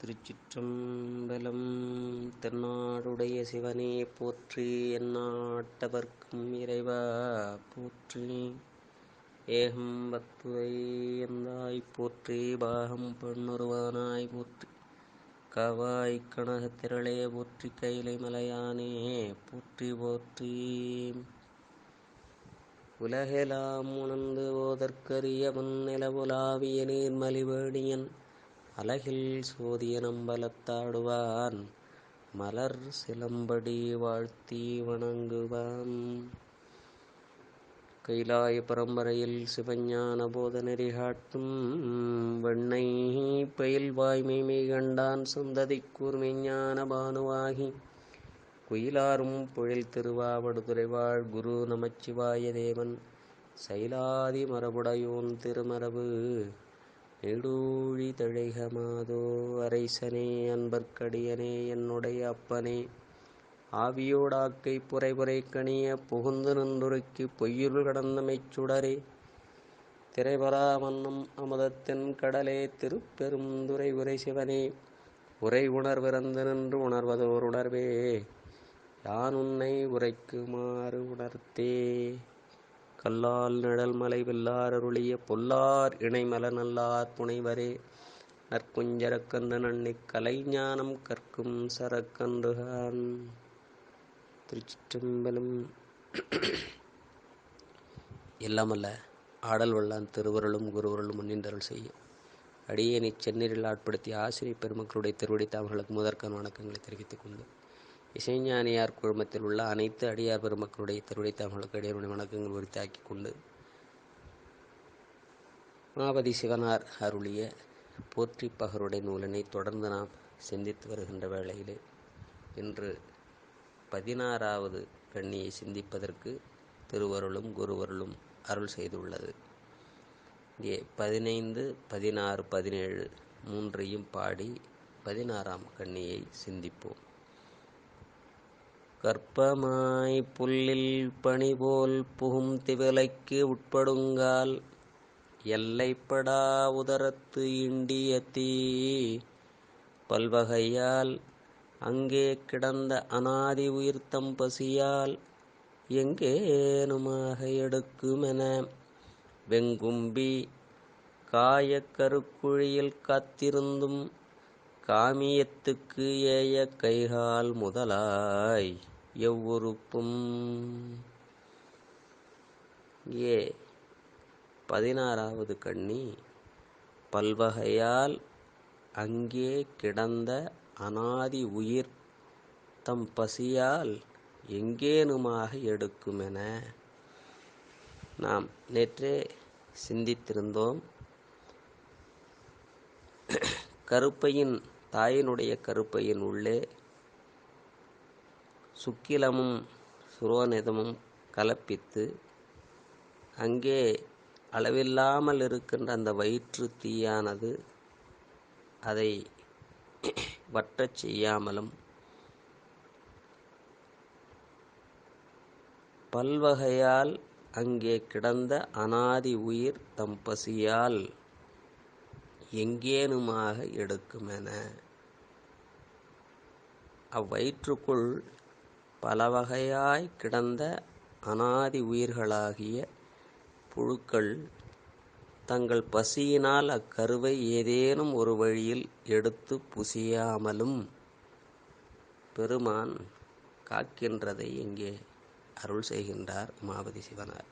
திருச்சிற்றம்பலம். தென்னாடுடைய சிவனே போற்றி, எந்நாட்டவர்க்கும் இறைவா போற்றி. ஏகம்பத்துரை எந்தாய் போற்றி, பாகம் பெண்ணுருவானாய் போற்றி. காவாய் கனகத்திரளே போற்றி, கைலை மலையானே போற்றி போற்றி. உலகெலாம் உணர்ந்து ஓதற்கரியவன் நிலவுலாவிய நீர்மலிவேணியன் அலகில் சோதிய நம்பலத்தாடுவான் மலர் சிலம்படி வாழ்த்தி வணங்குவான். கைலாய பரம்பரையில் சிவஞான போத நெறி காட்டும் வெண்ணை பயில் வாய்மை கண்டான் சந்ததி கூர்மெஞ்ஞான பானுவாகி குயிலாரும் பொழில் திருவாவடுதுறை வாழ் குரு நமச்சிவாய தேவன் சைலாதி மரபுடையோன் திருமரபு நெடூழி தழைகமாதோ. அரைசனே அன்பர்க்கடியனே என்னுடைய அப்பனே, ஆவியோடாக்கை புரைபுரை கணிய புகுந்து நின்றுருக்கி பொய்யுள் கடந்த மெச்சுடரே, திரைபரா மன்னம் அமுதத்தின் கடலே திருப்பெரும் துறை உரை சிவனே, உரை உணர்விறந்து நின்று உணர்வதோர் உணர்வே யான் உன்னை உரைக்குமாறு உணர்த்தே. கல்லால் நிழல் மலை வெல்லார் அருளிய பொல்லார் இணைமல நல்லார் புனைவரே, நற்குஞ்சரக்கன்று நன்னி கலைஞானம் கற்கும் சரக்கன்றுகான். திருச்சிற்றம்பலம். எல்லாமல்ல ஆடல் வல்லான் திருவருளும் குருவருளும் முன்னின்றருள் செய்யும் அடியேனை செந்நீரில் ஆட்படுத்திய ஆசிரியர் பெருமக்களுடைய திருவடித்து அவர்களுக்கு முதற்கான வணக்கங்களை தெரிவித்துக் கொண்டு, இசைஞானியார் குழுமத்தில் உள்ள அனைத்து அடியார் பெருமக்களுடைய திருவடித்து அவர்களுக்கு அடியாருடைய வணக்கங்கள் உரித்தாக்கிக் கொண்டு, மாபதி சிவனார் அருளிய போற்றி பகருடைய நூலினை தொடர்ந்து நாம் சிந்தித்து வருகின்ற வேளையிலே இன்று 16வது கண்ணியை சிந்திப்பதற்கு திருவருளும் குருவருளும் அருள் செய்துள்ளது. இங்கே 15, 16, 17 மூன்றையும் பாடி 16ஆம் கண்ணியை சிந்திப்போம். கற்பமாய் புல்லில் பணிபோல் புகும் திவலைக்கு உட்படுங்கால், எல்லைப்படா உதரத்து இண்டிய தீ பல்வகையால் அங்கே கிடந்த அநாதி உயிர்த்தம் பசியால் எங்கேனுமாக எடுக்குமென வெங்கும்பி காயக் கருக்குழியில் காத்திருந்தும் காமியத்துக்கு ஏய கைகால் முதலாய் எவ்வுறுப்பும். 16வது கண்ணி பல்வகையால் அங்கே கிடந்த அநாதி உயிர் தம் பசியால் எங்கேனுமாக எடுக்குமென. நாம் நேற்றே சிந்தித்திருந்தோம். கருப்பையின் தாயினுடைய கருப்பையின் உள்ளே சுக்கிலமும் சுரோனிதமும் கலப்பித்து அங்கே அளவில்லாமல் இருக்கின்ற அந்த வயிற்று தீயானது அதை வற்றச் செய்யாமலும், பல்வகையால் அங்கே கிடந்த அநாதி உயிர் தம் பசியால் எங்கேனுமாக எடுக்குமென. அவ்வயிற்றுக்குள் பல வகையாய் கிடந்த அநாதி உயிர்களாகிய புழுக்கள் தங்கள் பசியினால் அக்கருவை ஏதேனும் ஒரு வழியில் எடுத்து புசியாமலும் பெருமான் காக்கின்றதை இங்கே அருள் செய்கின்றார் மாபதி சிவனார்.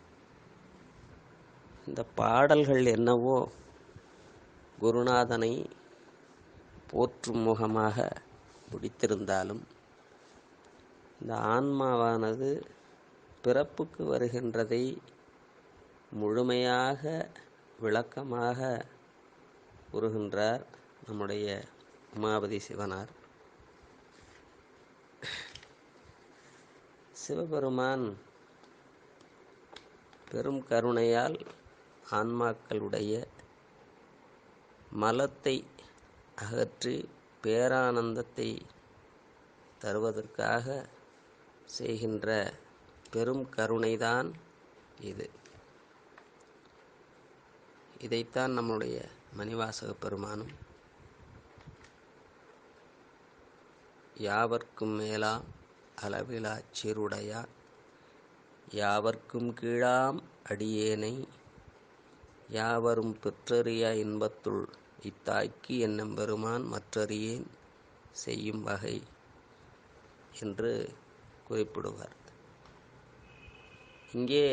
இந்த பாடல்கள் என்னவோ குருநாதனை போற்றும் முகமாக முடித்திருந்தாலும், இந்த ஆன்மாவானது பிறப்புக்கு வருகின்றதை முழுமையாக விளக்கமாக கூறுகின்றார் நம்முடைய உமாபதி சிவனார். சிவபெருமான் பெரும் கருணையால் ஆன்மாக்களுடைய மலத்தை அகற்றி பேரானந்தத்தை தருவதற்காக செய்கின்ற பெரும் கருணைதான் இது. இதைத்தான் நம்முடைய மணிவாசக பெருமானும் யாவர்க்கும் மேலா அளவிலா சீருடையான் யாவர்க்கும் கீழாம் அடியேனை யாவரும் பெற்றறியா இன்பத்துள் இத்தாய்க்கு என்னும் பெருமான் மற்றறியேன் செய்யும் வகை என்று குறிப்பிடுவார். இங்கே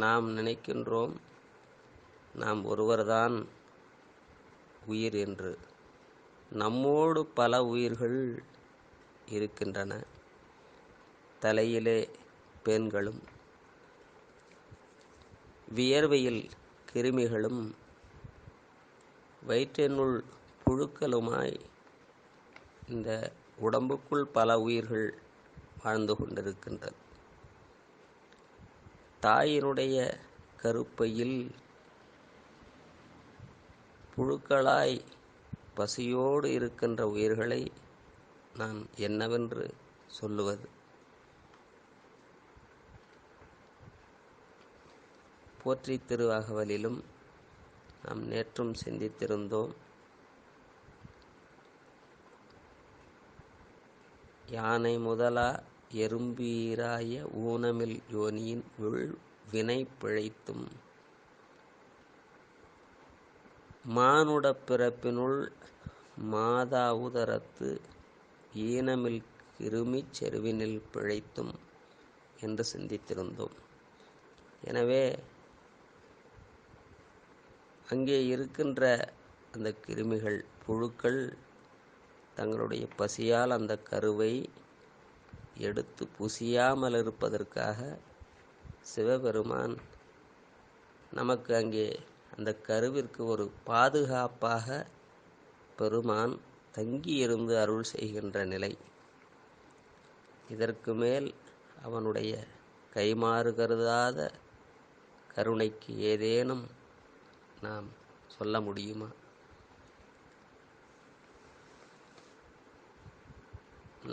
நாம் நினைக்கின்றோம் நாம் ஒருவர்தான் உயிர் என்று. நம்மோடு பல உயிர்கள் இருக்கின்றன. தலையிலே பேன்களும் வியர்வையில் கிருமிகளும் வயிற்றினுள் புழுக்களுமாய் இந்த உடம்புக்குள் பல உயிர்கள் வாழ்ந்து கொண்டிருக்கின்றது. தாயினுடைய கருப்பையில் புழுக்களாய் பசியோடு இருக்கின்ற உயிர்களை நான் என்னவென்று சொல்லுவது? போற்றி திருவாகவலிலும் நாம் நேற்றும் சிந்தித்திருந்தோம். யானை முதலா எறும்பீராய ஊனமில் யோனியின் வினை பிழைத்தும் மானுட பிறப்பினுள் மாதா உதரத்து ஈனமில் கிருமிச் செருவினில் பிழைத்தும் என்று சிந்தித்திருந்தோம். எனவே அங்கே இருக்கின்ற அந்த கிருமிகள் புழுக்கள் தங்களுடைய பசியால் அந்த கருவை எடுத்து புசியாமல் இருப்பதற்காக சிவபெருமான் நமக்கு அங்கே அந்த கருவிற்கு ஒரு பாதுகாப்பாக பெருமான் தங்கியிருந்து அருள் செய்கின்ற நிலை. இதற்கு மேல் அவனுடைய கைமாறு கருதாத கருணைக்கு ஏதேனும் நாம் சொல்ல முடியுமா?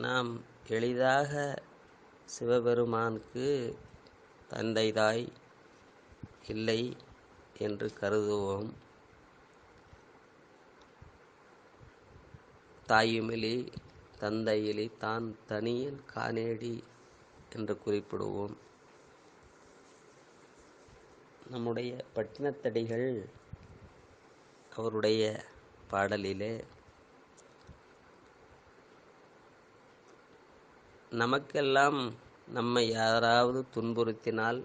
நாம் எளிதாக சிவபெருமானுக்கு தந்தை தாய் இல்லை என்று கருதுவோம். தாயுமிலி தந்தையிலி தான் தனியன் காணேடி என்று குறிப்பிடுவோம். நம்முடைய பட்டினத்தடிகள் அவருடைய பாடலிலே நமக்கெல்லாம் நம்மை யாராவது துன்புறுத்தினால்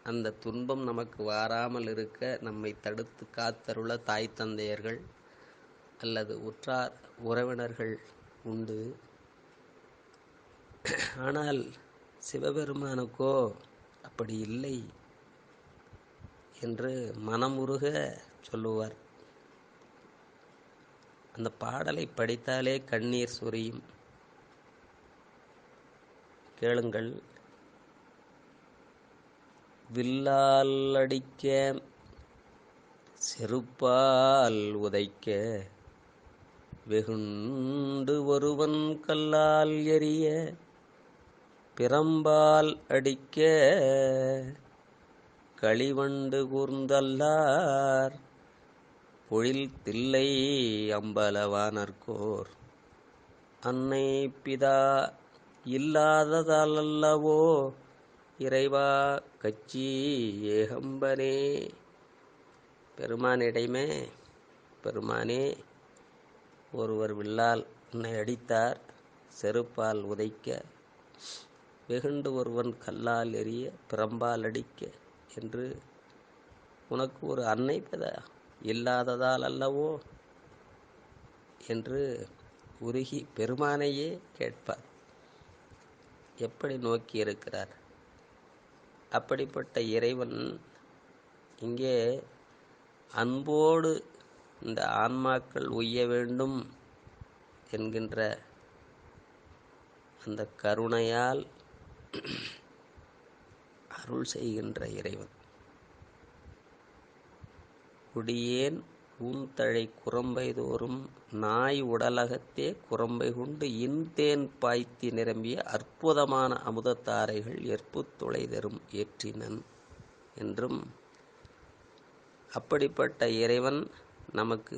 அந்த துன்பம் நமக்கு வாராமல் இருக்க நம்மை தடுத்து காத்தருள தாய் தந்தையர்கள் அல்லது உற்றார் உறவினர்கள் உண்டு. ஆனால் சிவபெருமானுக்கோ அப்படி இல்லை என்று மனமுருக சொல்லுவார். அந்த பாடலை படித்தாலே கண்ணீர் சொரியும். கேளுங்கள். வில்லால் அடிக்க செருப்பால் உதைக்க வெகுண்டு ஒருவன் கல்லால் எறிய பிரம்பால் அடிக்க களிவண்டு கூர்ந்தல்லார் பொழில் தில்லை அம்பலவானர்கோர் அன்னை பிதா இல்லாததால் அல்லவோ இறைவா கச்சி ஏகம்பனே. பெருமானிடைமே, பெருமானே, ஒருவர் வில்லால் உன்னை அடித்தார், செருப்பால் உதைக்க, வெகுண்டு ஒருவன் கல்லால் எறிய பிரம்பால் அடிக்க என்று உனக்கு ஒரு அன்னை பிதா இல்லாததால் அல்லவோ என்று உருகி பெருமானையே கேட்பார். எப்படி நோக்கி இருக்கிறார்? அப்படிப்பட்ட இறைவன் இங்கே அன்போடு இந்த ஆன்மாக்கள் உய்ய வேண்டும் என்கின்ற அந்த கருணையால் அருள் செய்கின்ற இறைவன். குடியேன் ஊந்தழை குரம்பை தோறும் நாய் உடலகத்தே குரம்பை கொண்டு இன்தேன் பாய்த்தி நிரம்பிய அற்புதமான அமுதத்தாரைகள் ஏற்பு துளை தரும் ஏற்றினன் என்றும், அப்படிப்பட்ட இறைவன் நமக்கு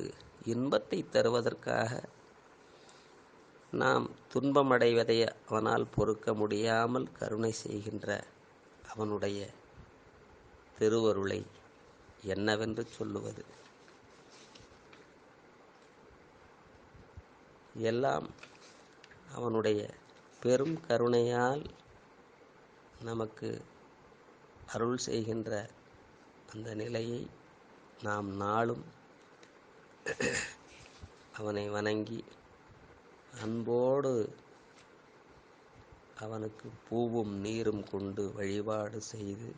இன்பத்தை தருவதற்காக நாம் துன்பமடைவதை அவனால் பொறுக்க முடியாமல் கருணை செய்கின்ற அவனுடைய திருவருளை என்னவென்று சொல்லுவது? எல்லாம் அவனுடைய பெரும் கருணையால் நமக்கு அருள் செய்கின்ற அந்த நிலையை நாம் நாளும் அவனை வணங்கி அன்போடு அவனுக்கு பூவும் நீரும் கொண்டு வழிபாடு செய்து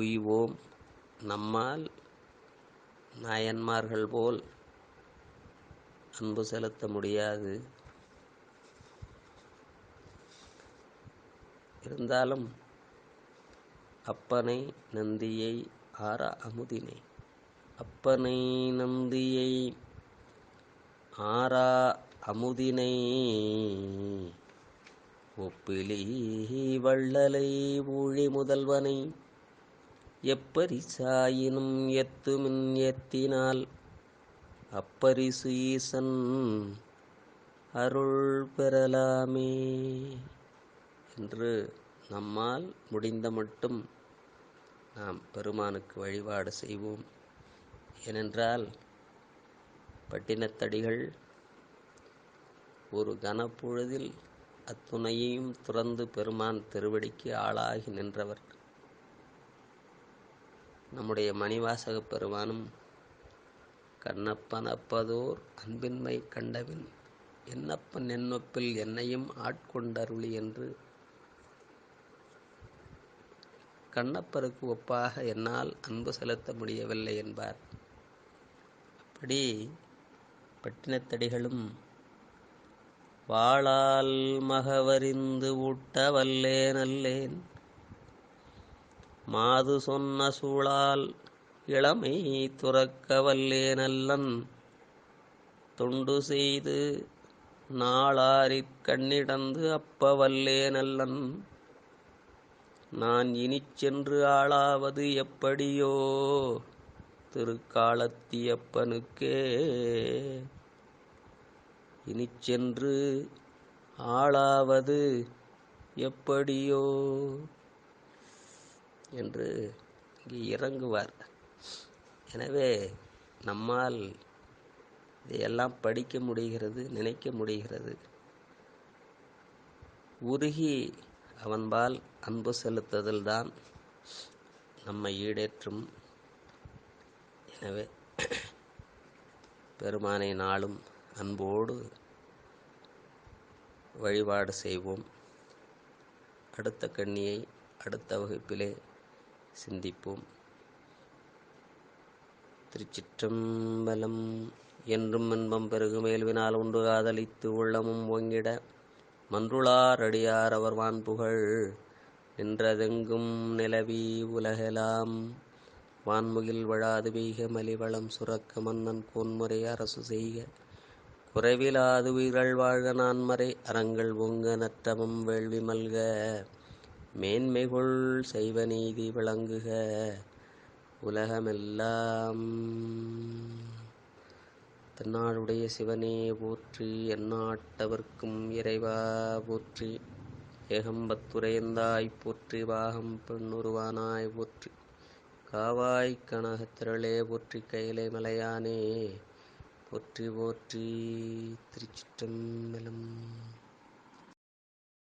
உய்வோம். நம்மால் நாயன்மார்கள் போல் அன்பு செலுத்த முடியாது. இருந்தாலும் அப்பனை நந்தியை ஆற அமுதினை, அப்பனை நந்தியை ஆறா அமுதினை ஒப்பிலி வள்ளலை ஊழி முதல்வனை எப்பரிசாயினும் எத்துமின் ஏத்தினால் அப்பரிசு ஈசன் அருள் பெறலாமே என்று நம்மால் முடிந்த மட்டும் நாம் பெருமானுக்கு வழிபாடு செய்வோம். ஏனென்றால் பட்டினத்தடிகள் ஒரு கனப்பொழுதில் அத்துணையையும் துறந்து பெருமான் திருவடிக்கு ஆளாகி நின்றவர். நம்முடைய மணிவாசக பெருமானும் கண்ணப்பன் அப்பதோர் அன்பின்மை கண்டவின் என்னப்பன் என்னொப்பில் என்னையும் ஆட்கொண்டருளி என்று கண்ணப்பருக்கு ஒப்பாக என்னால் அன்பு செலுத்த முடியவில்லை என்பார். அப்படி பட்டினத்தடிகளும் வாளால் மகவறிந்து ஊட்ட வல்லேன் அல்லேன், மாது சொன்ன சூழால் இளமை துறக்க வல்லேன் அல்லன், தொண்டு செய்து நாளாரிற் கண்ணிடந்து அப்ப வல்லேன் அல்லன், நான் இனிச் சென்று ஆளாவது எப்படியோ திருக்காலத்தியப்பனுக்கே, இனிச் சென்று ஆளாவது எப்படியோ என்று இங்கே இறங்குவார். எனவே நம்மால் இதையெல்லாம் படிக்க முடிகிறது, நினைக்க முடிகிறது. உருகி அவன்பால் அன்பு செலுத்துதல்தான் நம்மை ஈடேற்றும். எனவே பெருமானை நாளும் அன்போடு வழிபாடு செய்வோம். அடுத்த கண்ணியை அடுத்த வகுப்பிலே சிந்திப்போம். திருச்சிற்றம்பலம். என்றும் இன்பம் பெருகு மேல்வினால் உண்டு காதலித்து உள்ளமும் ஓங்கிட மன்றுளார் அடியார் அவர் வான்புகழ் நின்றதெங்கும் நிலவி உலகெலாம் வான்முகில் வழாது வீக மலிவளம் சுரக்க மன்னன் கோன்முறை அரசு செய்க குறைவிலாது உயிர்கள் வாழ்க நான்மறை அறங்கள் ஓங்க நற்றமம் வேள்வி மல்க மேன்மைகொள் செய்வ நீதி விளங்குக உலகமெல்லாம். தென்னாடுடைய சிவனே போற்றி, எந்நாட்டவர்க்கும் இறைவா போற்றி, ஏகம்பத்துரையந்தாய் போற்றி, பாகம் பெண்ணுருவானாய் போற்றி, காவாய் கனகத்திரளே போற்றி, கையிலை மலையானே போற்றி போற்றி. திருச்சிற்றம்பலம்.